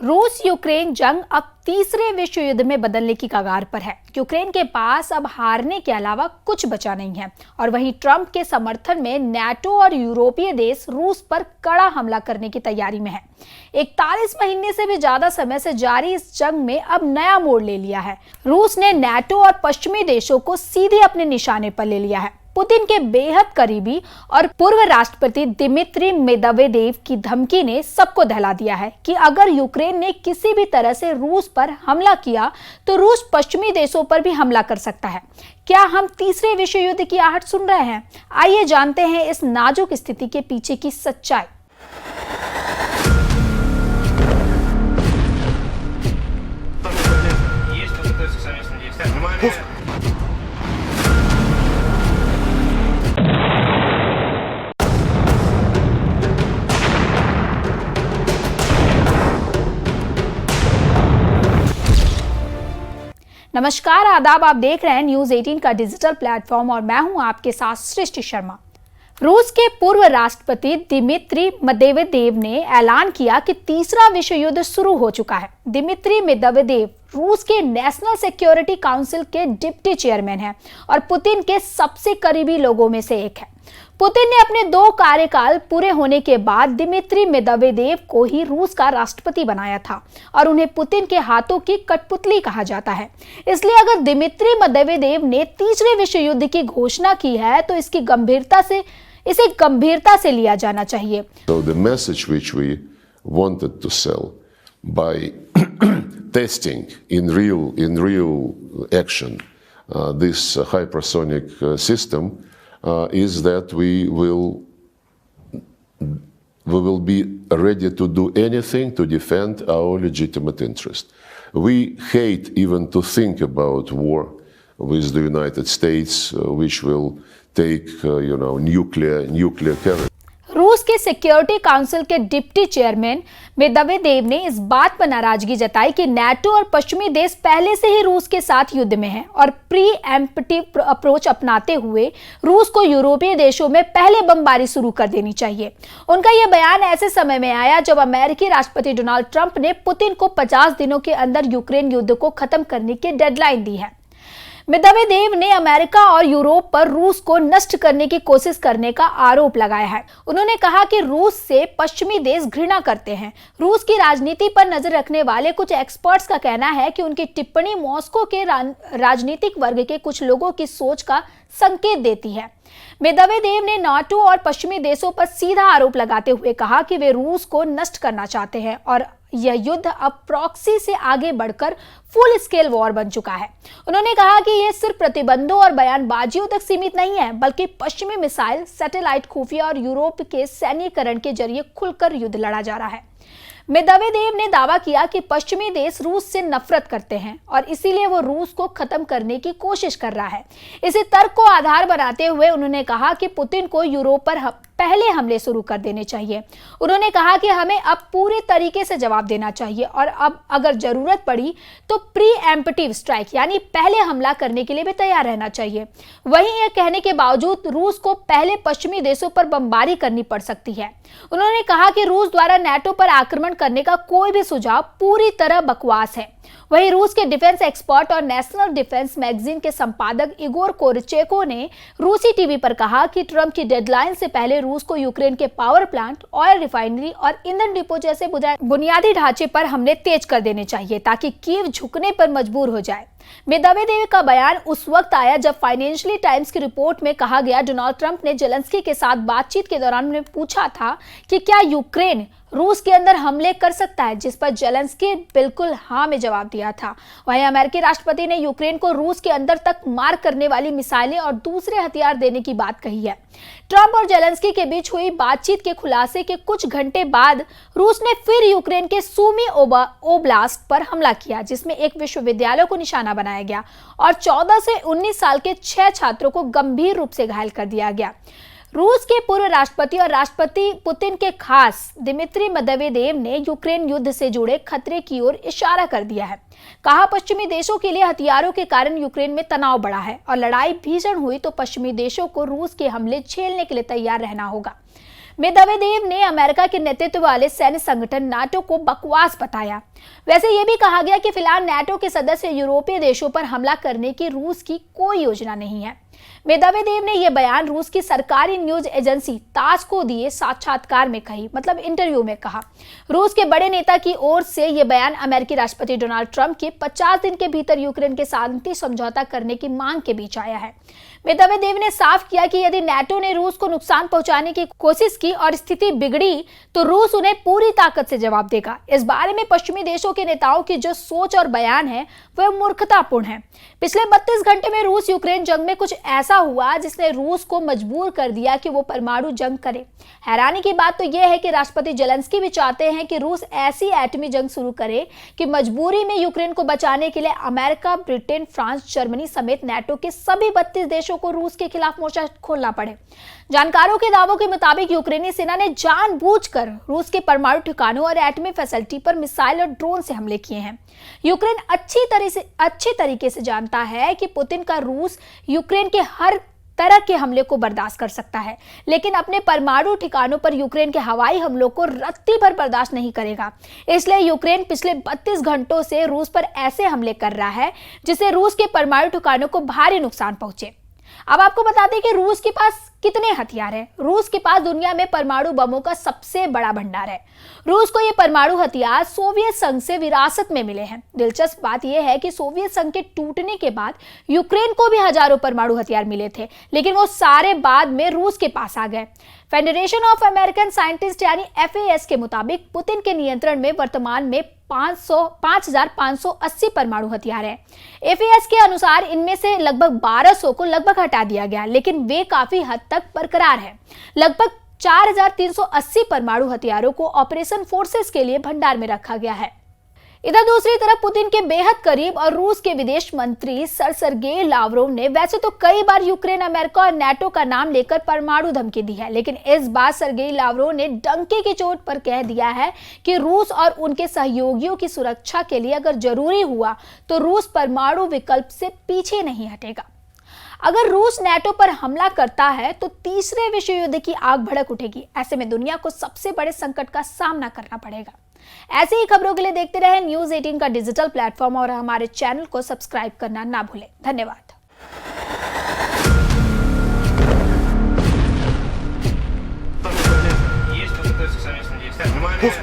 रूस यूक्रेन जंग अब तीसरे विश्व युद्ध में बदलने की कगार पर है। यूक्रेन के पास अब हारने के अलावा कुछ बचा नहीं है और वहीं ट्रंप के समर्थन में नाटो और यूरोपीय देश रूस पर कड़ा हमला करने की तैयारी में है। 41 महीने से भी ज्यादा समय से जारी इस जंग में अब नया मोड़ ले लिया है। रूस ने नाटो और पश्चिमी देशों को सीधे अपने निशाने पर ले लिया है। पुतिन के बेहद करीबी और पूर्व राष्ट्रपति दिमित्री मेदवेदेव की धमकी ने सबको दहला दिया है कि अगर यूक्रेन ने किसी भी तरह से रूस पर हमला किया तो रूस पश्चिमी देशों पर भी हमला कर सकता है। क्या हम तीसरे विश्व युद्ध की आहट सुन रहे हैं? आइए जानते हैं इस नाजुक स्थिति के पीछे की सच्चाई। नमस्कार, आदाब। आप देख रहे हैं न्यूज 18 का डिजिटल प्लेटफॉर्म और मैं हूं आपके साथ सृष्टि शर्मा। रूस के पूर्व राष्ट्रपति दिमित्री मेदवेदेव ने ऐलान किया कि तीसरा विश्व युद्ध शुरू हो चुका है। दिमित्री मेदवेदेव रूस के नेशनल सिक्योरिटी काउंसिल के डिप्टी चेयरमैन हैं और पुतिन के सबसे करीबी लोगों में से एक है। पुतिन ने अपने 2 कार्यकाल पूरे होने के बाद दिमित्री मेदवेदेव को ही रूस का राष्ट्रपति बनाया था और उन्हें पुतिन के हाथों की कठपुतली कहा जाता है। इसलिए अगर दिमित्री मेदवेदेव ने तीसरे विश्व युद्ध की घोषणा की है तो इसे गंभीरता से लिया जाना चाहिए। So the message which we wanted to sell by testing in real action this hypersonic system is that we will be ready to do anything to defend our legitimate interest. We hate even to think about war with the United States, which will take, nuclear character. रूस के security council के deputy chairman Medvedev ने इस बात पर नाराजगी जताई कि नाटो और पश्चिमी देश पहले से ही रूस के साथ युद्ध में हैं और प्री एम्प्टिव अप्रोच अपनाते हुए रूस को यूरोपीय देशों में पहले बमबारी शुरू कर देनी चाहिए। उनका यह बयान ऐसे समय में आया जब अमेरिकी राष्ट्रपति डोनाल्ड ट्रंप ने पुतिन को 50 दिनों के अंदर यूक्रेन युद्ध को खत्म करने की डेडलाइन दी है। मेदवेदेव ने अमेरिका और यूरोप पर रूस को नष्ट करने की कोशिश करने का आरोप लगाया है। उन्होंने कहा कि रूस से पश्चिमी देश घृणा करते हैं। रूस की राजनीति पर नजर रखने वाले कुछ एक्सपर्ट्स का कहना है कि उनकी टिप्पणी मॉस्को के राजनीतिक वर्ग के कुछ लोगों की सोच का संकेत देती है। मेदवेदेव ने नाटो और पश्चिमी देशों पर सीधा आरोप लगाते हुए कहा कि वे रूस को नष्ट करना चाहते हैं और यह युद्ध अब प्रॉक्सी से आगे बढ़कर फुल स्केल वॉर बन चुका है। उन्होंने कहा कि यह सिर्फ प्रतिबंधों और बयानबाजियों तक सीमित नहीं है, बल्कि पश्चिमी मिसाइल, सैटेलाइट खुफिया और यूरोप के सैन्यीकरण के जरिए खुलकर युद्ध लड़ा जा रहा है। मेदवेदेव ने दावा किया कि पश्चिमी देश रूस से नफरत करते हैं और इसीलिए वो रूस को खत्म करने की कोशिश कर रहा है। इसी तर्क को आधार बनाते हुए उन्होंने कहा कि पुतिन को यूरोप पर पहले हमले शुरू कर देने चाहिए। उन्होंने कहा कि हमें अब पूरे तरीके से जवाब देना चाहिए और अब अगर जरूरत पड़ी तो प्री एम्प्टिव स्ट्राइक यानी पहले हमला करने के लिए भी तैयार रहना चाहिए। वहीं यह कहने के बावजूद रूस को पहले पश्चिमी देशों पर बमबारी करनी पड़ सकती है। उन्होंने कहा कि रूस द्वारा नाटो पर आक्रमण करने का कोई भी सुझाव पूरी तरह बकवास है। वहीं रूस के डिफेंस एक्सपर्ट और नेशनल डिफेंस मैगजीन के संपादक इगोर कोरचेको ने रूसी टीवी पर कहा कि ट्रंप की डेडलाइन से पहले रूस को यूक्रेन के पावर प्लांट, ऑयल रिफाइनरी और ईंधन डिपो जैसे बुनियादी ढांचे पर हमले तेज कर देने चाहिए ताकि कीव झुकने पर मजबूर हो जाए। मेदवेदेव का बयान उस वक्त आया जब फाइनेंशियल टाइम्स की रिपोर्ट में कहा गया डोनाल्ड ट्रंप ने जेलेंस्की के साथ बातचीत के दौरान उन्हें पूछा था कि क्या यूक्रेन रूस के अंदर हमले कर सकता है, जिस पर जेलेंस्की बिल्कुल हाँ में जवाब दिया था। वहीं अमेरिकी राष्ट्रपति ने यूक्रेन को रूस के अंदर तक मार करने वाली मिसाइलें और दूसरे हथियार देने की बात कही है। ट्रंप और जेलेंस्की के बीच हुई बातचीत के खुलासे के कुछ घंटे बाद रूस ने फिर यूक्रेन के सूमी ओब्लास्ट पर हमला किया, जिसमें एक विश्वविद्यालय को निशाना बनाया गया और 14 से 19 साल के 6 छात्रों को गंभीर रूप से घायल कर दिया गया। रूस के पूर्व राष्ट्रपति और राष्ट्रपति पुतिन के खास दिमित्री मेदवेदेव ने यूक्रेन युद्ध से जुड़े खतरे की ओर इशारा कर दिया है। कहा, पश्चिमी देशों के लिए हथियारों के कारण यूक्रेन में तनाव बढ़ा है और लड़ाई भीषण हुई तो पश्चिमी देशों को रूस के हमले झेलने के लिए तैयार रहना होगा। मेदवेदेव ने अमेरिका के नेतृत्व वाले सैन्य संगठन नाटो को बकवास बताया। वैसे ये भी कहा गया कि फिलहाल नाटो के सदस्य यूरोपीय देशों पर हमला करने की रूस की कोई योजना नहीं है। मेदवेदेव ने यह बयान रूस की सरकारी न्यूज एजेंसी तास को दिए साक्षात्कार में कही, मतलब इंटरव्यू में कहा। रूस के बड़े नेता की ओर से यह बयान अमेरिकी राष्ट्रपति डोनाल्ड ट्रंप के 50 दिन के भीतर यूक्रेन के शांति समझौता करने की मांग के बीच आया है। मेदवेदेव ने साफ किया कि यदि नाटो ने रूस को नुकसान पहुंचाने की कोशिश की और स्थिति बिगड़ी तो रूस उन्हें पूरी ताकत से जवाब देगा। इस बारे में पश्चिमी देशों के नेताओं की जो सोच और बयान है वह मूर्खतापूर्ण है। पिछले 32 घंटे में रूस यूक्रेन जंग में कुछ ऐसा हुआ जिसने रूस को मजबूर कर दिया कि वो परमाणु जंग करे। हैरानी की बात तो यह है कि राष्ट्रपति जेलेंस्की भी चाहते हैं कि रूस ऐसी एटमी जंग शुरू करे कि मजबूरी में यूक्रेन को बचाने के लिए अमेरिका, ब्रिटेन, फ्रांस, जर्मनी समेत नाटो के सभी 32 देशों को रूस के खिलाफ मोर्चा खोलना पड़े। जानकारों के दावों के मुताबिक यूक्रेनी सेना ने जानबूझकर रूस के परमाणु ठिकानों और एटमी फैसिलिटी पर मिसाइल और ड्रोन से हमले किए हैं। यूक्रेन अच्छी तरीके से जानता है कि पुतिन का रूस यूक्रेन के हर तरह के हमले को बर्दाश्त कर सकता है, लेकिन अपने परमाणु ठिकानों पर यूक्रेन के हवाई हमलों को रत्ती भर बर्दाश्त नहीं करेगा। इसलिए यूक्रेन पिछले 32 घंटों से रूस पर ऐसे हमले कर रहा है जिससे रूस के परमाणु ठिकानों को भारी नुकसान पहुंचे। अब आपको बता दें कि रूस के पास कितने हथियार हैं। रूस के पास दुनिया में परमाणु बमों का सबसे बड़ा भंडार है। रूस को ये परमाणु हथियार सोवियत संघ से विरासत में मिले हैं। दिलचस्प बात यह है कि सोवियत संघ के टूटने के बाद यूक्रेन को भी हजारों परमाणु हथियार मिले थे, लेकिन वो सारे बाद में रूस के पास आ गए। फेडरेशन ऑफ अमेरिकन साइंटिस्ट यानी FAS के मुताबिक पुतिन के नियंत्रण में वर्तमान में 5580 परमाणु हथियार है। FAS के अनुसार इनमें से लगभग 1200 को लगभग हटा दिया गया, लेकिन वे काफी हद तक बरकरार है। लगभग 4380 परमाणु हथियारों को ऑपरेशन फोर्सेस के लिए भंडार में रखा गया है। इधर दूसरी तरफ पुतिन के बेहद करीब और रूस के विदेश मंत्री सर्गेई लावरोव ने वैसे तो कई बार यूक्रेन, अमेरिका और नाटो का नाम लेकर परमाणु धमकी दी है, लेकिन इस बार सर्गेई लावरोव ने डंके की चोट पर कह दिया है कि रूस और उनके सहयोगियों की सुरक्षा के लिए अगर जरूरी हुआ तो रूस परमाणु विकल्प से पीछे नहीं हटेगा। अगर रूस नाटो पर हमला करता है तो तीसरे विश्व युद्ध की आग भड़क उठेगी। ऐसे में दुनिया को सबसे बड़े संकट का सामना करना पड़ेगा। ऐसी ही खबरों के लिए देखते रहें न्यूज़ 18 का डिजिटल प्लेटफॉर्म और हमारे चैनल को सब्सक्राइब करना ना भूलें। धन्यवाद। Есть кто-то совместно действует.